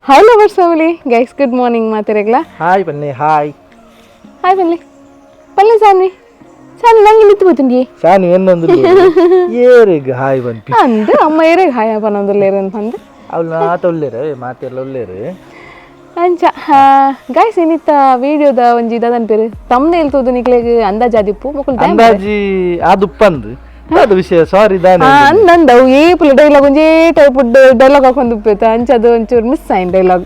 Hi lovers family, guys good morning ಮಾತಿರಗ್ಲಾ. Hi ಬನ್ನಿ hi. Hi ಬನ್ನಿ. ಪಲ್ಲೆ ಸಾನಿ. ಸಾನಿ ನಂಗೆ ನಿತ್ತು ಬತ್ತುಂಡಿ. ಸಾನಿ ಏನಂದು ಏರಿಗೆ ಹಾಯ್ ಬನ್ನಿ. ಅಂದು ಅಮ್ಮ ಏರಿಗೆ ಹಾಯ್ ಬನ್ನಂದುಲ್ಲೇರು ಅಂತ. ಅವಳು ಮಾತೊಲ್ಲೇರೆ ಮಾತೆಲ್ಲ ಒಲ್ಲೇರು. ಅಂಚ ಗೈಸ್ ಏನಿತ್ತ ವಿಡಿಯೋದ ಒಂಜಿ ಇದನ್ ಪೇರು ತಮ್ನೇಲ್ ತೋದು ನಿಕ್ಲೆಗ್ ಅಂದಾಜಾದಿಪ್ಪು ಮಕ್ಕಳು ಅಂದಾಜಿ ಆದುಪ್ಪಂದು ಅದು ವಿಷಯ ಸಾರಿ ದಾನೆ ಅಂದಂದವು ಏಪುಲ ಡೈಲಾಗ್ ಒಂಜೇ ಟೈಪ್ ಡೈಲಾಗ್ ಹಾಕೊಂಡು ಉಪ್ಪೇತ ಅಂಚ ಅದು ಒಂಚೂರು ಮಿಸ್ ಆಯ್ನ್ ಡೈಲಾಗ್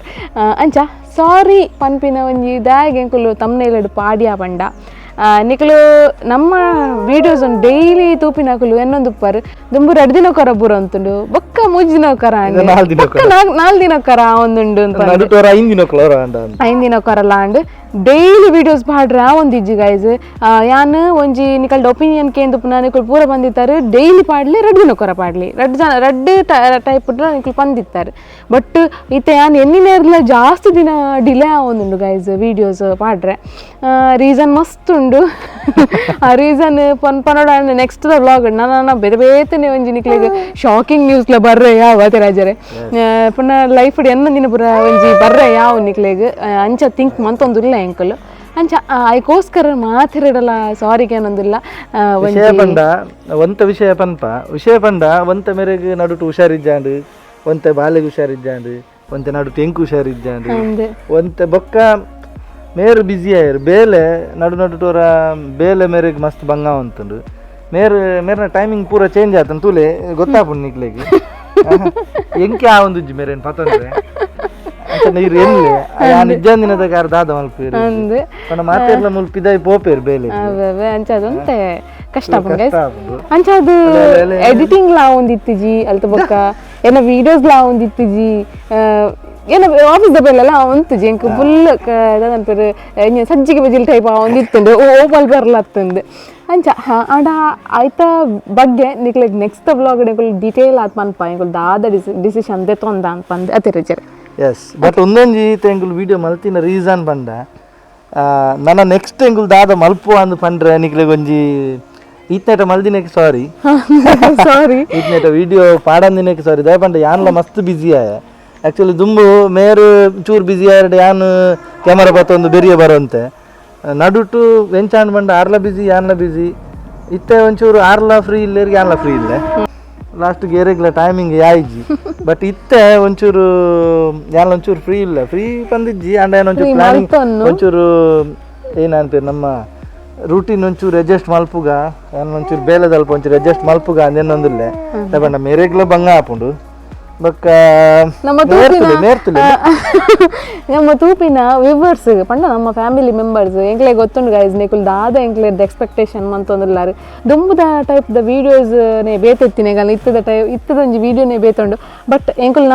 ಅಂಚ ಸಾರಿ ಪನ್ಪಿನ ಒಂಜಿ ದಾಯಗೆ ಎಂಕುಲು ತಮ್ನೇಲಡು ಪಾಡಿಯ ಪಂಡ ನಿಕಲು ನಮ್ಮ ವಿಡಿಯೋಸ್ ಒಂದು ಡೈಲಿ ತೂಪಿನಕಲು ಎನ್ನೊಂದು ಉಪ್ಪರು ದುಂಬು 2 ದಿನ ಕೊರ ಬುರ ಅಂತುಂಡು ಬೊಕ್ಕ 3 ದಿನ ಕೊರ ಬೊಕ್ಕ 4 ದಿನ ಕೊರ ಒಂದುಂಡು ಅಂತ 5 ದಿನ ಕೊರಲ್ಲ ಅಂಡ್ ಡೈಲಿ ವಿಡಿಯೋಸ್ ಪಾಡ್ರೆ ಒಂದಿಜ್ಜಿ ಗೈಸ್ ಯಾನ್ ಒಂಜಿ ನಿಕಲ್ಡ ಒಪಿನಿಯನ್ ಕೇಂದುಪ್ಪುನ ನಿಕಲು ಪೂರ ಬಂದಿತ್ತಾರೆ ಡೈಲಿ ಪಾಡ್ಲಿ 2 ದಿನ ಕೊರ ಪಾಡ್ಲಿ 2 ಟೈಪ್ ನಿಕಲು ಬಂದಿತ್ತಾರೆ ಬಟ್ ಇತ್ತ ಯಾನ್ ಎನ್ನಿನೇರ್ಲ ಜಾಸ್ತಿ ದಿನ ಡಿಲೇ ಆವೊಂದುಂಡು ಗೈಸ್ ವಿಡಿಯೋಸ್ ಪಾಡ್ರೆ ರೀಸನ್ ಮಸ್ತ್ ಉಂಡು ಆ ರೀಸನ್ ಪನೋಡ ನೆಕ್ಸ್ಟ್ ವ್ಲಾಗ್ ನನ್ನ ಬೇತೆ ಬೇತನೆ ಒಂಜಿ ನಿಕ್ಲೆಗ್ ಶಾಕಿಂಗ್ ನ್ಯೂಸ್ಲ ಬರ್ರೆ ಯಾವ ರಾಜರೆ ಪುನಃ ಲೈಫ್ ಎನ್ನೊಂದಿನ ಪುರ ಒಂಜಿ ಬರ್ರೆ ಯಾವ ನಿಕ್ಲೆಗ್ ಅಂಚ ಥಿಂಕ್ ಮಂತೊಂದುಲ್ಲ ಎಂಕಲು ಅಂಚ ಐಕೋಸ್ಕರ ಮಾತಿರಡಲ್ಲ ಸಾರಿಗೆ ಅನ್ನೊಂದಿಲ್ಲ ವಿಷಯ ಪಂಡ ಒಂತ ವಿಷಯ ಪನ್ಪ ವಿಷಯ ಪಂಡ ಒಂತ ಮೇರೆಗ್ ನಡುಟು ಹುಷಾರಿಜ್ಜಾಂಡು ಒಂತೆ ಬಾಲೆಗ್ ಹುಷಾರಿಜ್ಜಾಂಡು ಒಂತೆ ನಡುಟು ಎಂಕ್ ಹುಷಾರಿಜ್ಜಾಂಡು ಒಂತೆ ಬೊಕ್ಕ ಮೇರು ಬಿಸಿ ಆಯ್ರು ಬೇಲೆ ನಡುಟೋರ ಬೇಲೆ ಮೇರೆಗ್ ಮಸ್ತ್ ಬಂಗ ಅಂತುಂಡು ಮೇರ್ನ ಟೈಮಿಂಗ್ ಪೂರ ಚೇಂಜ್ ಆತನ್ ತೂಲೆ ಗೊತ್ತಾಪುಂಡು ನಿಕ್ಲೆಗ್ ಎಂಕೆ ಆ ಒಂದುಜ್ಜಿ ಮೇರೇನು ಪತಂದ್ರೆ ನೀರು ಎಲ್ಲಿ ನಿಜಾಂದಿನದ ಕಾರ ದಾದ ಮಲ್ಪೇರು ಪಂಡ ಮಾತೆರ್ಲ ಮುಲ್ಪಿದಾಯಿ ಪೋಪೇರು ಬೇಲೆ ಅಂಚದಂತೆ ಕಷ್ಟ ಅಂಚ ಅದು ಎಡಿಟಿಂಗ್ ಲಾ ಒಂದಿತ್ತಿಜಿ ಅಲ್ತ ಬೊಕ್ಕ ಏನ ವಿಡಿಯೋಸ್ ಲಾ ಒಂದಿತ್ತಿಜಿ ಏನ ಆಫೀಸ್ ದಬ್ಬೆಲ್ಲ ಒಂತುಜಿ ಎಂಕ್ ಫುಲ್ ಅದಂಪೇರು ಸಜ್ಜಿಗೆ ಬಜಿಲ್ ಟೈಪ್ ಒಂದಿತ್ತುಂಡು ಓಪಲ್ ಬರ್ಲತ್ತುಂಡು ಅಂಚ ಆಡ ಆಯ್ತ ಬಗ್ಗೆ ನಿಕ್ಲೆಗ್ ನೆಕ್ಸ್ಟ್ ವ್ಲಾಗ್ ಡೀಟೇಲ್ ಆತ್ ಪನ್ಪ ಎಂಕುಲು ದಾದ ಡಿಸಿಷನ್ ದೆತ್ತೊಂದ ಅಂತ ಪಂದ್ ಅತಿರಜರೆ ಎಸ್ ಬಟ್ ಒಂದೊಂಜಿ ಎಂಕುಲು ವಿಡಿಯೋ ಮಲ್ತಿನ ರೀಸನ್ ಪಂಡ ನನ್ನ ನೆಕ್ಸ್ಟ್ ಎಂಕುಲು ದಾದ ಮಲ್ಪು ಅಂದ್ ಪಂಡ್ರೆ ನಿಕ್ಲೆಗ್ ಒಂಜಿ ಈತ್ನೇಟ ಮಲ್ದಿನಕ್ಕೆ ಸಾರಿ ಈತ್ನೇಟ ವಿಡಿಯೋ ಪಾಡಂದಿನಕ್ಕೆ ಸಾರಿ ದಯಪಂಡ ಯಾನ್ಲ ಮಸ್ತ್ ಬಿಸಿ ಆಯ ಆ್ಯಕ್ಚುಲಿ ದುಂಬು ಮೇರು ಚೂರು ಬಿಸಿ ಆಯ್ರಡೆ ಯಾನು ಕ್ಯಾಮರಾ ಬತ್ತೊಂದು ಬೆರಿಯ ಬರೋಂತೆ ನಡುಟು ವೆಂಚಾಂಡ್ ಬಂಡ ಆರ್ಲ ಬಿಸಿ ಯಾನ್ಲ ಬಿಸಿ ಇತ್ತೆ ಒಂಚೂರು ಆರ್ಲ ಫ್ರೀ ಇಲ್ಲೇರಿಗೆ ಯಾನ್ಲ ಫ್ರೀ ಇಲ್ಲೇ ಲಾಸ್ಟ್ಗೆ ಏರೆಗ್ಲ ಟೈಮಿಂಗ್ ಯಾಯ್ಜಿ ಬಟ್ ಇತ್ತೆ ಒಂಚೂರು ಯಾನ್ಲ ಒಂಚೂರು ಫ್ರೀ ಇಲ್ಲ ಫ್ರೀ ಬಂದಿಜ್ಜಿ ಅಂಡ ಏನು ಒಂಚೂರು ಪ್ಲಾನಿಂಗ್ ಒಂಚೂರು ಏನಂತೀರಿ ನಮ್ಮ ರೂಟೀನ್ ಒಂಚೂರು ಅಡ್ಜಸ್ಟ್ ಮಲ್ಪುಗ ಯಾನ್ ಒಂಚೂರು ಬೇಲೆದಲ್ಪ ಒಂಚೂರು ಅಡ್ಜಸ್ಟ್ ಮಲ್ಪುಗ ಅಂದೇನೊಂದಿಲ್ಲೆ ತಗೊಂಡ ಮೇರೆಗ್ಲ ಬಂಗ ಹಾಪುಂಡು ಬೊಕ್ಕ ನಮ್ಮ ತೂಪಿನ ವ್ಯೂವರ್ಸ್ ಪಂಡ ನಮ್ಮ ಫ್ಯಾಮಿಲಿ ಮೆಂಬರ್ಸ್ ಎಂಕ್ಲೆ ಗೊತ್ತುಂಡು ಗೈಸ್ ನಿಕುಲ್ ದಾದ ಎಂಕ್ಲೆದ ಎಕ್ಸ್ಪೆಕ್ಟೇಷನ್ ಮಂತೊಂದುಲ್ಲಾರು ದುಂಬುದ ಟೈಪ್ ದ ವಿಡಿಯೋಸ್ ನೇ ಬೇತೆತ್ತಿನೆಗಲ್ಲ ಇತ್ತದೊಂಜಿ ವಿಡಿಯೋನೇ ಬೇತುಂಡು ಬಟ್ ಎಂಕುಲ್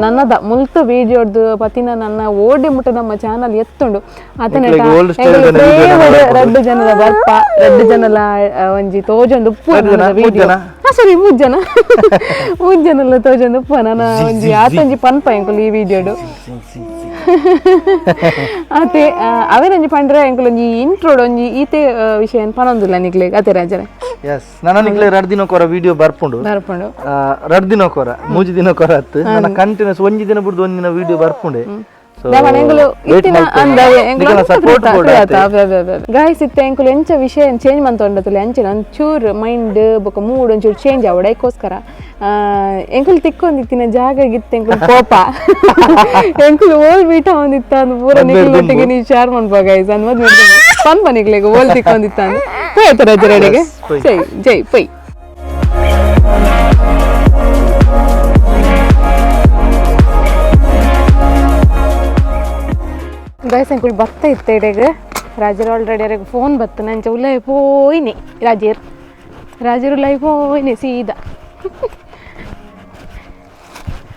ನನ್ನದ ಮುಲ್ತ ವಿಡಿಯೋಡ್ದು ಪತಿನ ನನ್ನ ಓಡಿ ಮುಟ್ಟ ನಮ್ಮ ಚಾನಲ್ ಎತ್ತುಂಡು ಆತನ 2 ಜನದ ಬರ್ಪ 2 ಜನಲ ಒಂಜಿ ತೋಜೊಂದು ಉಪ್ಪು ವಿಡಿಯೋ ಸರಿ 3 ಜನಲ್ಲ ತೋಜೊಂದು ಉಪ್ಪು ನನ್ನ ಒಂಜಿ ಆತಂಜಿ ಪನ್ಪ ಎಂಕುಲು ಈ ವಿಡಿಯೋಡು ಅತೆ ಅವೇನಂಜಿ ಪಂಡ್ರೆ ಎಂಕುಲು ಒಂಜಿ ಇಂಟ್ರೋಡ್ ಒಂಜಿ ಈತೆ ವಿಷಯ ಪನೊಂದುಲ್ಲ ನಿಕ್ಲೆಗ್ ಅತೆ ರಾಜರೆ ಎಸ್ ನನ್ನ ನಿಕ್ಲೆ 2 ದಿನ ಕೊರ ವಿಡಿಯೋ ಬರ್ಪುಂಡು 2 ದಿನ ಕೊರ 3 ದಿನ ಕೊರ ಅತ್ತು ನನ್ನ ಕಂಟಿನ್ಯೂಸ್ ಒಂಜಿ ದಿನ ಬಿಡ್ದು ಒಂದಿನ ವಿಡಿಯೋ ಬರ್ಪುಂಡೆ ಗೈಸ್ ಇತ್ತೆ ಎಂಕುಲು ಎಂಚ ವಿಷಯ ಚೇಂಜ್ ಮಂತೊಂಡತುಲೆ ಅಂಚೆ ಒಂಚೂರು ಮೈಂಡ್ ಬೊಕ ಮೂಡ್ ಒಂಚೂರು ಚೇಂಜ್ ಆವಡ ಅದಕ್ಕೋಸ್ಕರ ಎಂಕುಲು ತಿಕ್ಕೊಂದಿತ್ತಿನ ಜಾಗ ಗಿತ್ತು ಎಂಕುಲು ಕೋಪ ಎಂಕುಲು ಓಲ್ ಬೀಟ ಒಂದಿತ್ತ ಅಂದ್ ಪೂರ ನಿಕ್ಲೊಟ್ಟಿಗೆ ನೀವು ಶೇರ್ ಮಾಡ್ಬೋ ಗೈಸ್ ಅಂದ್ ಮದ್ ಪನ್ಪ ನಿಕ್ಲೆಗೆ ಓಲ್ ತಿಕ್ಕೊಂದಿತ್ತ ಅಂದ್ ಹೋಯ್ತು ರಜರೆಡೆಗೆ ಜೈ ಜೈ ಪೈ ಗೈಸ್ ಎಂಕುಲು ಬತ್ತ ಇತ್ತೆ ಇಡೆಗೆ ರಾಜರು ಆಲ್ರೆಡಿ ಅವ್ರಿಗೆ ಫೋನ್ ಬತ್ತು ನಂಚ ಉಲ್ಲೈ ಪೋಯ್ನೆ ರಾಜರು ಉಲ್ಲೈ ಪೋಯ್ನೆ ಸೀದಾ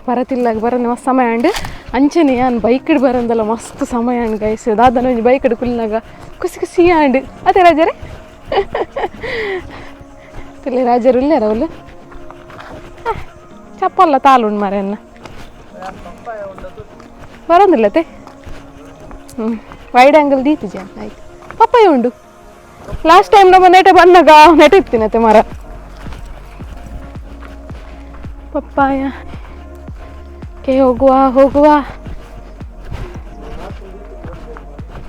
ಬರತಿಲ್ಲಾಗ ಬರೋದು ಮಸ್ತ್ ಸಮಯ ಅಂಡ್ ಅಂಚನೆ ನಾನು ಬೈಕ್ ಇಡ್ ಬರೋದಲ್ಲ ಮಸ್ತ್ ಸಮಯ ಅಂಡ್ ಗೈಸ್ ದಾದನ ಒಂಜಿ ಬೈಕ್ ಇಡ್ ಕುಲ್ನಾಗ ಖುಷಿ ಅಂಡ್ ಅದೇ ರಾಜರೇ ತಿಲ್ಲಿ ರಾಜರು ಇಲ್ಲಾರ ಅವಳು ಚಪ್ಪಲ್ಲ ತಾಲುಂಡು ಮಾರೆ ಅನ್ನ ಬರೋದಿಲ್ಲತೆ ವೈಡ್ ಆ್ಯಂಗಲ್ ದೀತಿಜಿ ಅಂತ ಆಯ್ತು ಪಪ್ಪಾಯ ಉಂಡು ಲಾಸ್ಟ್ ಟೈಮ್ ನಮ್ಮ ನೆಟೆ ಬಂದಾಗ ನೆಟೆ ಇತ್ತಿನತೆ ಮರ ಪಪ್ಪಾಯ ಹೋಗುವ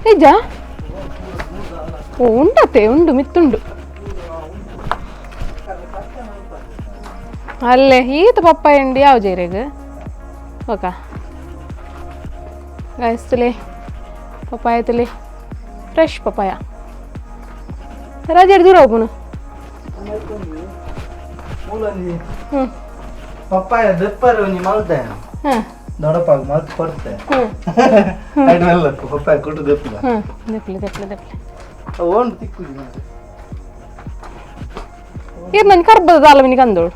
ನಿಜ ಓ ಉಂಟತ್ತೆ ಉಂಡು ಮಿತ್ತುಂಡು ಅಲ್ಲೇ ಈತ ಪಪ್ಪಾಯ ಉಂಡು ಯಾವ ಜೈರೆಗೆ ಓಕಾ ಗಾಯಸ್ತಲೆ ಪಪ್ಪಾಯ ತಲೆ ಫ್ರೆಶ್ ಪಪ್ಪಾಯ ರಾಜ ದೂರ ಹೋಗುನು ಪಪ್ಪಾಯ ದೆಪ್ಪರು ನೀ ಮಲ್ತೆ ದೊಡಪಾಗ ಮಲ್ತ್ ಕೊಡ್ತೆ ಪಪ್ಪಾಯ ಕೊಟ್ಟು ದೆಪ್ಪಲ ದೆಪ್ಪಲೆ ದೆಪ್ಪಲೆ ದೆಪ್ಪಲೆ ಓನ್ ತಿಕ್ಕುದು ಇದು ನನ್ನ ಕರ್ಬದ ದಾಲ ಮನಿಗೆ ಅಂದೋಳು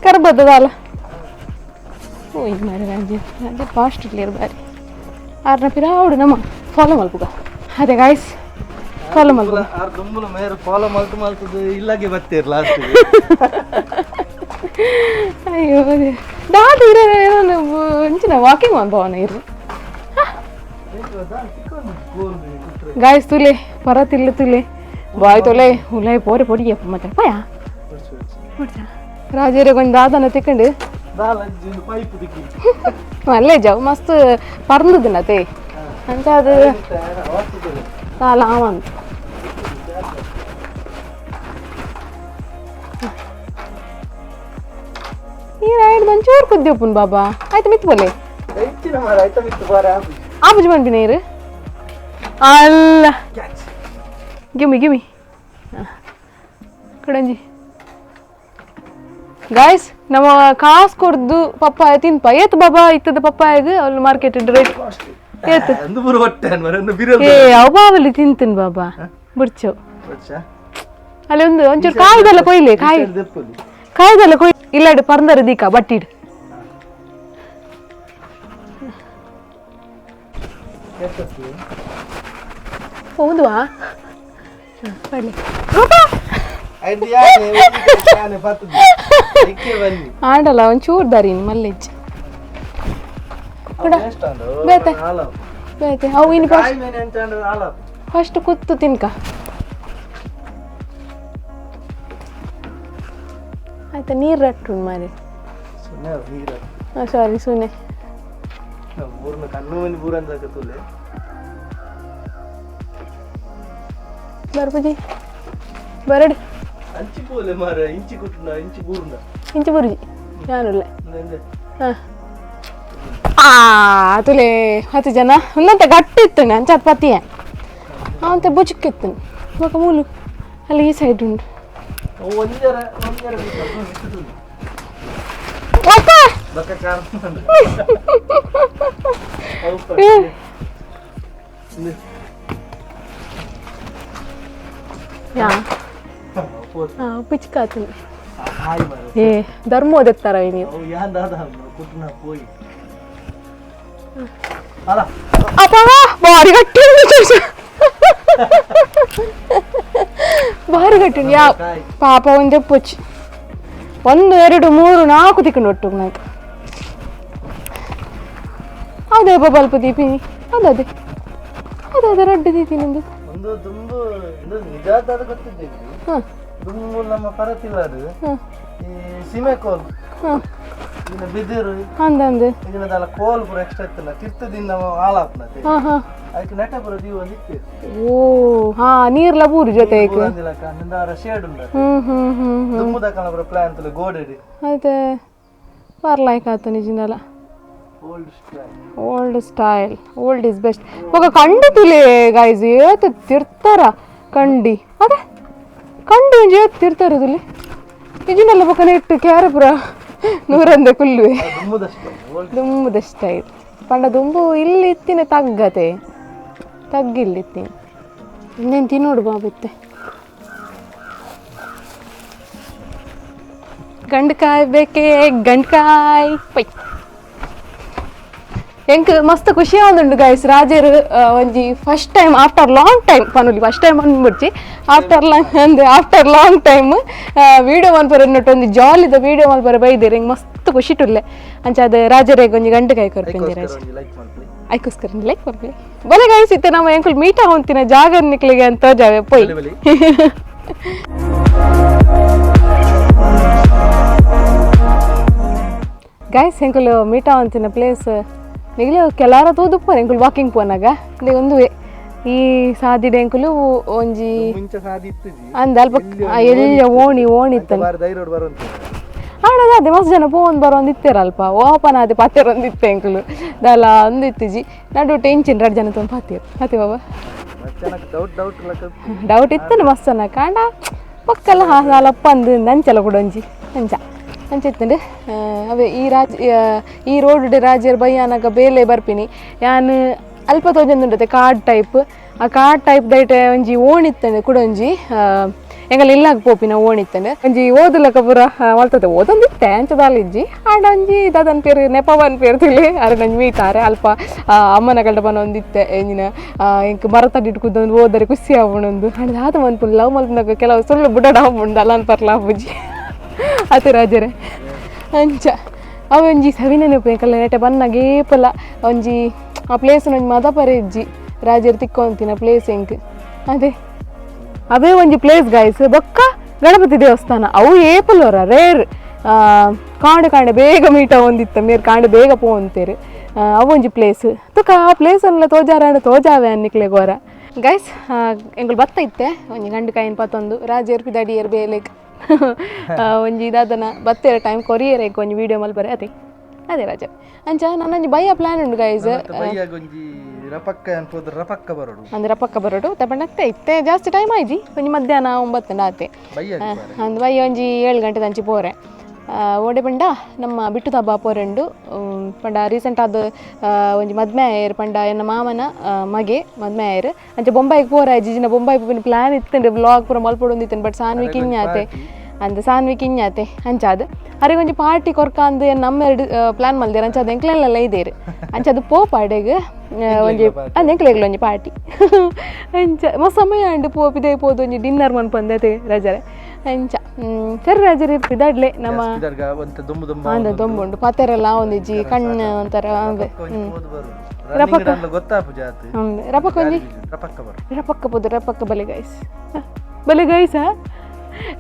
ಕರ್ಬದ ದಾಲ ಓ ಇದು ಮಾರಿ ರಾಜೆ ರಾಜೆ ಫಾಸ್ಟ್ ಇರ್ಲಿ ಬಾರಿ ಆರ್ನ ಪಿರಾವಡು ನಮ್ಮ ಫಾಲೋ ಮಲ್ಪುಗ ಅದೇ ಗಾಯ್ಸ್ ಫಾಲೋ ಮಲ್ಪುಗ ದುಂಬುಲ ಮೇರು ಫಾಲೋ ಮಲ್ತದು ಇಲ್ಲಾಗೆ ಬತ್ತೀರ್ ಲಾಸ್ಟ್ ಅಯ್ಯೋ ದಾದ ಇರೋ ಇಂಚಿನ ವಾಕಿಂಗ್ ಅನುಭವನ ಇರು ಗಾಯ್ಸ್ ತುಲೆ ಪರ ತಿಲ್ಲು ತುಲೆ ಬಾಯ್ ತೊಲೆ ಉಲಾಯ್ ಪೋರೆ ಪೊಡಿಯಪ್ಪ ಮತ್ತೆ ಪಯ ರಾಜೇರೆ ಕೊಂಚ ದಾದನ ತಿಕ್ಕಂಡು ಅಲ್ಲೇ ಜಾವು ಮಸ್ತ್ ಪರ್ನದನತೆ ಅಂತ ಅದು ಸಾಲ ಆವಂತ ನೀರು ಒಂಚೂರು ಕುದ್ದಿಪ್ಪನ್ ಬಾಬಾ ಆಯ್ತು ಮಿತ್ ಬೋಲೆ ಆಪುಜಿ ಮಾಡ್ಬಿ ನೀರು ಅಲ್ಲ ಗಿಮಿ ಕಡಂಜಿ ಗಾಯ್ಸ್ ನಮ್ಮ ಕಾಸು ಕೊಡ್ದು ಪಪ್ಪಾಯ ತಿನ್ಪ ಏತ್ ಬಾಬಾ ಇತ್ತದ ಪಪ್ಪಾಯಗ ಅಲ್ಲಿ ಮಾರ್ಕೆಟ್ ರೇಟ್ ಏತ್ ಏ ಅವಾವಲ್ಲಿ ತಿಂತೀನಿ ಬಾಬಾ ಬಿಡ್ಚು ಅಲ್ಲಿ ಒಂಚೂರು ಕಾಯ್ದೆಲ್ಲ ಕೊಯ್ಲಿ ಕಾಯ್ದೆಲ್ಲ ಕೊಯ್ ಇಲ್ಲಾಡು ಪರ್ಂದರ ದೀಕ ಬಟ್ಟಿಡ್ ಹೌದುವಾ ಆಂಡಲ್ಲ ಒಂಚೂರು ದಾರಿನ್ ಮಲ್ಲೆಜ್ ಬೇತೆ ಬೇತೆ ಅವು ಇನ್ನು ಫಸ್ಟ್ ಕುತ್ತು ತಿನ್ಕ ಆಯ್ತಾ ನೀರು ರಟ್ಟು ಮಾರಿ ಸಾರಿ ಸುನೆ ಬರ್ಬುಜಿ ಬರಡು ಇಂಚು ಬುರುಜಿ ಯಾನುಲ್ಲ ತುಲೆ 10 ಜನ ಒಂದಂತ ಗಟ್ಟಿ ಇತ್ತು ಅಂಚತ್ ಪತಿಯ ಅವಂತ ಬುಚುಕ್ಕಿತ್ತು ಮಗ ಮೂಲು ಅಲ್ಲಿ ಈ ಸೈಡ್ ಉಂಟು ಪಿಚ್ಕಾತು ಏ ಧರ್ಮ ಓದಿರ್ತಾರ ನೀವು ಭಾರಿ ಗಟ್ಟಿ ಭಾರಿ ಗಟ್ಟಿ ಯಾ ಪಾಪ ಒಂದೇ ಪುಚ್ 1 2 3 4 ತಿಕ್ಕೊಂಡು ಒಟ್ಟು ನಾಯ್ತು ಅದೇ ಬಲ್ಪ ದೀಪಿನಿ ಅದೇ ರಡ್ಡು ದೀಪಿ ನಿಂದು ನಮ್ಮ ಪರತಿಲ್ಲದು ಈ ಸೀಮೆಕೋಲ್ ಬಿದಿರು ಅಂದಂದು ಇದನ್ನದಲ್ಲ ಕೋಲ್ ಪೂರ ಎಕ್ಸ್ಟ್ರಾ ಇತ್ತಲ್ಲ ಕಿರ್ತದಿಂದ ಆಲಾಪ್ನತೆ ಅದಕ್ಕೆ ನೆಟ ಪೂರ ದೀವ ನಿತ್ತಿ ಓ ಹಾ ನೀರ್ಲ ಪೂರಿ ಜೊತೆ ನಿಂದಾರ ಶೇಡ್ ಉಂಡ ದುಮ್ಮುದ ಕಣ ಪೂರ ಪ್ಲಾನ್ ತಲೆ ಗೋಡೆಡಿ ಅದೇ ಪರ್ಲಾಯ್ಕಾತು ನಿಜನಲ್ಲ old style old is best ಇವಾಗ ಕಂಡು ತುಲೆ ಗಾಯ್ಸ್ ಏತ್ ತಿರ್ತಾರ ಕಂಡಿ ಅದೇ ಕಂಡು ಏತ್ ತಿರ್ತಾರ ತುಲಿ ನಿಜನಲ್ಲ ಪಕ್ಕ ಇಟ್ಟು ಕ್ಯಾರಪುರ 100 ಕುಲ್ಲುವೆ ದುಮ್ಮುದ ಸ್ಟೈಲ್ ಪಂಡ ದುಂಬು ಇಲ್ಲಿ ಇತ್ತಿನ ತಗ್ಗತೆ ತಗ್ಗಿಲ್ಲಿತ್ತೀನಿ ಇನ್ನೇನು ತಿನ್ನೋಡು ಬಾಬಿತ್ತೆ ಗಂಡಕಾಯಿ ಬೇಕೇ ಗಂಡಕಾಯಿ ಪೈ ಎಂಕ್ ಮಸ್ತ್ ಖುಷಿ ಆದುಂಡು ಗೈಸ್ ರಾಜೇರು ಒಂಜಿ first time after long time ಪನುಲಿ ಫಸ್ಟ್ ಟೈಮ್ ಅಂದ್ಬಿಡ್ಚಿ ಆಫ್ಟರ್ ಲಾಂಗ್ ಟೈಮ್ ವಿಡಿಯೋ ಮಲ್ಪರ ಒಂದು ಜಾಲಿದ ವಿಡಿಯೋ ಮಲ್ಪರ ಬೈದೇರಿ ಹೆಂಗೆ ಮಸ್ತ್ ಖುಷಿ ಟುಲ್ಲೆ ಅಂಚ ಅದು ರಾಜರೇಗ ಒಂಜಿ ಗಂಟೆಕಾಯಿ ಕೊರ್ಪಿಂದಿ ರಾಜ ಐಕೋಸ್ಕರ ಲೈಕ್ ಕೊರ್ಪಿ ಬಲೆ ಗೈಸ್ ಇತ್ತೆ ನಮ್ಮ ಎಂಕುಲ್ ಮೀಟ ಹೊಂತಿನ ಜಾಗ ನಿಕ್ಲಿಗೆ ಅಂತ ಜಾವೆ ಪೊಯ್ ಗೈಸ್ ಎಂಕುಲು ಮೀಟ ಹೊಂತಿನ ಪ್ಲೇಸ್ ನಿಗಲೇ ಕೆಲಾರ ತೂದುಪ್ಪರು ಎಂಕುಲು ವಾಕಿಂಗ್ ಪೋನಾಗ ಇಂದೆ ಒಂದುವೆ ಈ ಸಾದಿಡೆ ಎಂಕುಲು ಒಂಜಿ ಅಂದ ಅಲ್ಪ ಎಲ್ಲ ಓಣಿ ಇತ್ತಲ್ಲ ಆಡದ ಅದೇ ಮಸ್ತ್ ಜನ ಪೋನ್ ಬರೋಂದಿತ್ತೇರಲ್ಪ ಓಪನ್ ಆದ ಪಾತೆರೊಂದಿತ್ತೆ ಎಂಕುಲು ದಲ ಒಂದಿತ್ತಿಜಿ ನಡು ಟೆನ್ಷನ್ 2 ಜನ ತೊಂದು ಪಾತೀರು ಅತಿ ಬಾಬಾ ಡೌಟ್ ಇತ್ತನ ಮಸ್ತ್ ಅನ್ನ ಕಾಂಡ ಪಕ್ಕಲ್ಲ ಹಾಲಪ್ಪ ಅಂದು ಅಂಚೆಲ್ಲ ಕೂಡ ಒಂಜಿ ಅಂಚಿತ್ತಂಡು ಅವೇ ಈ ರೋಡ್ ರಾಜ್ಯರ ಬಯ್ಯಾನಾಗ ಬೇಲೆ ಬರ್ಪಿನಿ ಯಾನು ಅಲ್ಪ ತೋಜಂದುಂಡತೆ ಕಾರ್ಡ್ ಟೈಪ್ ಆ ಕಾರ್ಡ್ ಟೈಪ್ ದೈಟೆ ಒಂಜಿ ಓಣಿತ್ತಂಡು ಕೂಡ ಒಂಜಿ ಎಂಗಲ್ ಇಲ್ಲಾಗ ಪೋಪಿನ ಓಣಿತ್ತಂಡು ಒಂಜಿ ಓದಲಕ ಪೂರ ಮಲ್ತದೆ ಓದೊಂದಿತ್ತೆ ಅಂಚದಾಲಿಜ್ಜಿ ಆಡ ಒಂಜಿ ದಾದನ್ ಪೇರು ನೆಪವನ್ ಪೇರು ತಿಳಿ ಅರೆ ಮೀತಾರೆ ಅಲ್ಪ ಅಮ್ಮನ ಗಂಡ ಬನ ಒಂದಿತ್ತೆ ಎಂಜಿನ ಇಂಕ ಮರತಡ್ಡಿಟ್ಟು ಕೂದೊಂದು ಓದರೆ ಖುಷಿ ಆವಣೊಂದು ಹಣ್ಣು ದಾದ ಮನ್ಪುಂಡು ಲವ್ ಮಲ್ಪನಾಗ ಕೆಲವು ಸುಳ್ಳು ಬುಡಡ ಆವಣುಂಡು ಅಲ್ಲನ್ ಪರ್ಲ ಆಪುಜಿ ಅತಿ ರಾಜರೇ ಅಂಚ ಅವ ಒಂಜಿ ಸವಿ ನೆನಪು ಎಂಕಲ್ಲ ನೆಟೆ ಬನ್ನಾಗ ಏಪಲ ಒಂಜಿ ಆ ಪ್ಲೇಸ್ನ ಒಂಜಿ ಮದ ಪರೆ ಇಜ್ಜಿ ರಾಜರು ತಿಕ್ಕೊಂತಿನ ಪ್ಲೇಸ್ ಎಂಕ್ ಅದೇ ಅವೇ ಒಂಜಿ ಪ್ಲೇಸ್ ಗೈಸ್ ಬೊಕ್ಕ ಗಣಪತಿ ದೇವಸ್ಥಾನ ಅವು ಏಪಲೋರ ರೇರ್ ಕಾಂಡೆ ಬೇಗ ಮೀಟ ಒಂದಿತ್ತ ಮೇರ್ ಕಾಂಡೆ ಬೇಗ ಪೋ ಅಂತೀರಿ ಅವು ಒಂಜಿ ಪ್ಲೇಸ್ ತುಕ ಆ ಪ್ಲೇಸ್ ಅನ್ನೆಲ್ಲ ತೋಜಾವೆ ಅನ್ನಿಕ್ಲೆ ಗೋರ ಗೈಸ್ ಎಂಗಳು ಬತ್ತ ಇತ್ತೆ ಒಂಜಿ ಗಂಡು ಕಾಯಿನ ಪತ್ತೊಂದು ರಾಜೇರ್ ಪಿದಾಡಿಯರ್ ಬೇಲೆಗ್ ಒಂಜಿ ಇದಾದನ ಬತ್ತೇರ ಟೈಮ್ ಕೊರಿಯರ್ ಐಕ್ ಒಂಜಿ ವೀಡಿಯೋ ಮಲ್ಪರೆ ಅದೇ ರಾಜ ಅಂಚ ನನ್ನೊಂಜಿ ಬಯ್ಯ ಪ್ಲಾನ್ ಉಂಡು ಗೈಸ್ ಅಂದ್ರೆ ರಪಕ್ಕ ಬರೋಡು ತಗೊಂಡಾಗ್ತಾ ಇತ್ತೆ ಜಾಸ್ತಿ ಟೈಮ್ ಆಯ್ಜಿ ಒಂಜಿ ಮಧ್ಯಾಹ್ನ 9 ಆತೆ ಅಂದ್ ಬಯ್ಯ ಒಂಜಿ 7 ಗಂಟೆ ದಂಚಿ ಪೋರೆ ಓಡೆ ಪಂಡ ನಮ್ಮ ಬಿಟ್ಟು ತಬ್ಬ ಪೋರೆಂಡು ಪಂಡ ರೀಸೆಂಟ್ ಆದ ಒಂಜಿ ಮದ್ಮೆ ಆಯರ್ ಪಂಡ ಎನ್ನ ಮಾಮನ ಮಗೆ ಮದ್ಮೆ ಆಯರ್ ಅಂಚ ಬೊಂಬೈಗೆ ಪೋರ ಜಿಜಿನ ಬೊಂಬೈ ಪೋಪಿನ ಪ್ಲಾನ್ ಇತ್ತಂಡು ಬ್ಲಾಗ್ ಪೂರ ಮಲ್ಪೊಡೊಂದಿತ್ತೇನೆ ಬಟ್ ಸಾನ್ವಿ ಕಿನ್ಯಾತೆ ಅಂಚಾದ ಅರೆ ಒಂಜಿ ಪಾರ್ಟಿ ಕೊರ್ಕ ಅಂದು ನಮ್ಮ 2 ಪ್ಲಾನ್ ಮಲ್ದೇರು ಅಂಚಾದ ಎಂಕ್ಲೆಲ್ಲ ಇದೇರು ಅಂಚಾದ ಪೋ ಪಾಡೆಗೆ ಒಂಜಿ ಎಂಕ್ಲೆಗ್ಲ ಒಂಜಿ ಪಾರ್ಟಿ ಅಂಚ ಮಸ್ತ್ ಸಮಯ ಅಂಡು ಪೋಪಿದೆ ಪೋದು ಒಂಜಿ ಡಿನ್ನರ್ ಮನ್ಪಂದತೆ ರಜರೆ ಅಂಚ ಸರಿ ರಾಜರು ಇದಾಡ್ಲೆ ನಮ್ಮ ದೊಂಬುಂಡು ಪಾತೆರೆಲ್ಲ ಒಂದಿಜ್ಜಿ ಕಣ್ಣು ಒಂಥರ ರಪಕ್ಕ ಬಲೆ ಗೈಸ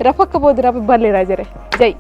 ರಪಕ್ಕ ಬೋದು ಬಲ್ಲೆ ರಾಜರೇ ಜೈ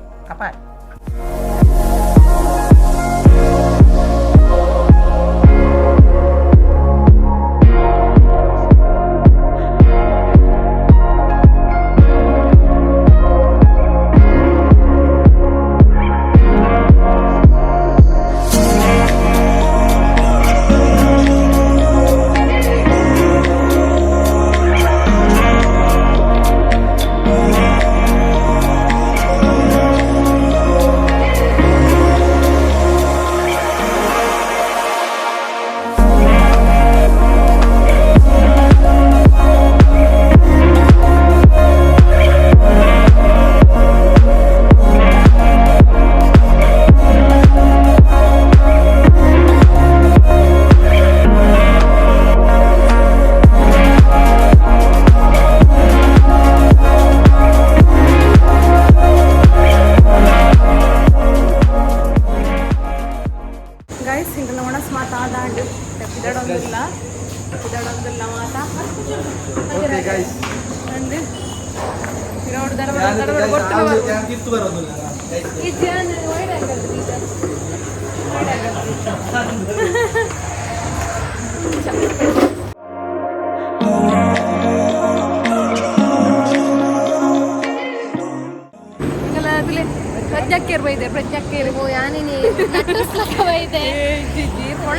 ಪ್ರಜ್ಞಾಕೇರಿ ಯಾನಿನಿ ನಟಸ್ಲಕ ಬೈದೆ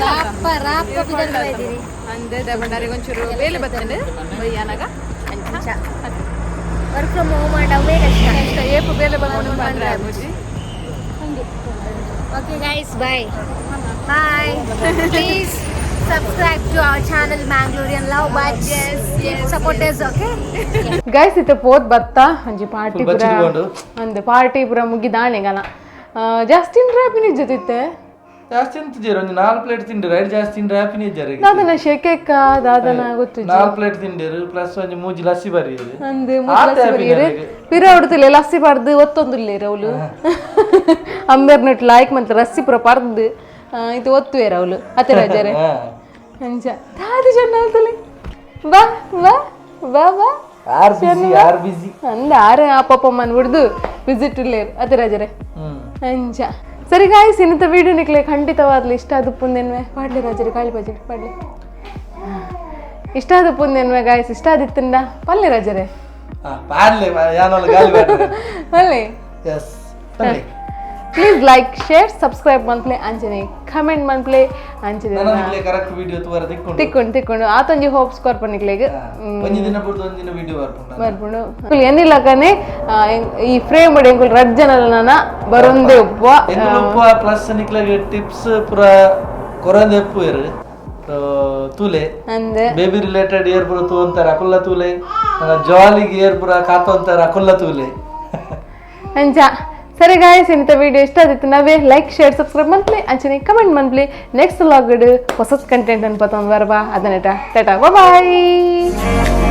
ರಾಪ ರಾಪ ಬಿದಲ್ ಬೈದಿರಿ ಅಂದೆ ದಬಂಡಾರಿ ಒಂಚೂರು ಬೇಲೆ ಬತ್ತಂಡೆ ಬಯ್ಯಾನಾಗ ಅಂಚ ವರ್ಕ್ ಫ್ರಮ್ ಹೋಮ್ ಮಾಡವೇ ಕಷ್ಟ ಏಪು ಬೇಲೆ ಬಂದು ಬಂದ್ರೆ ಆಗುಜಿ okay guys bye please subscribe to our channel Mangalorean Lovebirdz. Yes. Support us, okay? Guys, ಇತ್ತೆ ಪೋತ್ ಬತ್ತ ಅಂಜಿ ಪಾರ್ಟಿ ಪುರ ಅಂದೆ ಪಾರ್ಟಿ ಪುರ ಮುಗಿದಾಣೆಗನ ಜಾಸ್ತಿ ಹ್ಯಾಪಿನಿ ಜೊತಿತ್ತೆ ಜಾಸ್ತಿ ತಿಂದಿರ ಒಂದು 4 ಪ್ಲೇಟ್ ತಿಂದಿರ ಐದು ಜಾಸ್ತಿ ತಿಂದ್ರೆ ಹ್ಯಾಪಿನಿ ಜರಿಗೆ ದಾದನ ಶೆಕೆಕ್ಕ ದಾದನ ಗೊತ್ತು 4 ಪ್ಲೇಟ್ ತಿಂದಿರು ಪ್ಲಸ್ ಒಂದು ಮೂಜಿ ಲಸ್ಸಿ ಬರಿಯರು ಅಂದೆ ಮೂಜಿ ಲಸ್ಸಿ ಬರಿಯರು ಪಿರ ಹೊಡ್ತಿಲ್ಲ ಲಸ್ಸಿ ಬರ್ದು ಒತ್ತೊಂದಿಲ್ಲ ಅವಳು ಅಂಬೆರ್ನಟ್ ಲೈಕ್ ಮಂತ ಲಸ್ಸಿ ಪುರ ಪರ್ದು ಇದು ಒತ್ತುವೇರ ಅವಳು ಅತ್ತೆ ರಾಜರೇ ಅಂಚ ದಾದಿ ಚೆನ್ನ ಹೇಳ್ತಲೆ ಬಾ ಬಾ ಬಾ ಬಾ ಯಾರು ಬಿಸಿ ಅಂದ ಆರು ಅಪ್ಪಮ್ಮನ ಹಿಡ್ದು ವಿಸಿಟ್ ಇಲ್ಲೇರು ಅತ್ತೆ ರಾಜರೇ ಅಂಚ ಸರಿ ಗಾಯ್ಸ್ ಇನ್ನಿತ ವಿಡಿಯೋ ನಿಕ್ಲೆ ಖಂಡಿತವಾಗ್ಲಿ ಇಷ್ಟ ಆದ ಪುಂದೆನ್ವೆ ಪಾಡ್ಲಿ ರಾಜರಿ ಕಾಳಿ ಬಜೆಟ್ ಪಾಡ್ಲಿ ಇಷ್ಟ ಆದ ಪುಂದೆನ್ವೆ ಗಾಯ್ಸ್ ಇಷ್ಟ ಆದಿತ್ತಂದ ಪಲ್ಲೆ ರಾಜರೇ ಪಾಡ್ಲೆ ಯಾನಲ್ಲ ಗಾಳಿ ಬಾಡ್ರೆ ಪಲ್ಲೆ ಎಸ್ ಪಲ್ಲೆ ಪ್ಲೀಸ್ ಲೈಕ್ ಶೇರ್ ಸಬ್ಸ್ಕ್ರೈಬ್ ಮನ್ಪ್ಲೆ ಅಂಚನೆ ಕಮೆಂಟ್ ಮನ್ಪ್ಲೆ ಅಂಚನೆ ನಾನು ನಿಕ್ಲೆ ಕರೆಕ್ಟ್ ವಿಡಿಯೋ ತುವರ ತಿಕ್ಕೊಂಡು ಆತೊಂಜಿ ಹೋಪ್ಸ್ ಕೊರ್ಪನಿಕ್ಲೆಗ್ ಒಂಜಿ ದಿನ ಬಿಡ್ದು ಒಂದಿನ ವಿಡಿಯೋ ಬರ್ಪುಂಡು ಏನಿಲ್ಲ ಕನೆ ಈ ಫ್ರೇಮ್ ಬಡಿ ಎಂಕುಲು ರಡ್ ಜನಲ ನಾನ ಬರೊಂದೆ ಉಪ್ಪ ಪ್ಲಸ್ ನಿಕ್ಲೆಗ್ ಟಿಪ್ಸ್ ಪುರ ಕೊರಂದೆ ಉಪ್ಪು ಇರು ತೂಲೆ ಅಂದೆ ಬೇಬಿ ರಿಲೇಟೆಡ್ ಏರ್ ಪುರ ತೂಂತಾರ ಅಕುಲ್ಲ ತೂಲೆ ಜಾಲಿಗೆ ಏರ್ ಪುರ ಕಾತೊಂತಾರ ಅಕುಲ್ಲ ತೂಲೆ ಅಂಚ ಸರಿ ಗಾಯ್ಸ್ ಇಂಥ ವಿಡಿಯೋ ಇಷ್ಟ ಆದಿತ್ತು ನಾವೇ ಲೈಕ್ ಶೇರ್ ಸಬ್ಸ್ಕ್ರೈಬ್ ಮನ್ಪ್ಲಿ ಅಂಚನೆ ಕಮೆಂಟ್ ಮನ್ಪ್ಲಿ ನೆಕ್ಸ್ಟ್ ವ್ಲಾಗ್ ಹೊಸ ಕಂಟೆಂಟ್ ಅನ್ಪತ್ತ ಬರ್ಬಾ ಅದನ್ನ ಟಾಟಾ ಬಾಯ್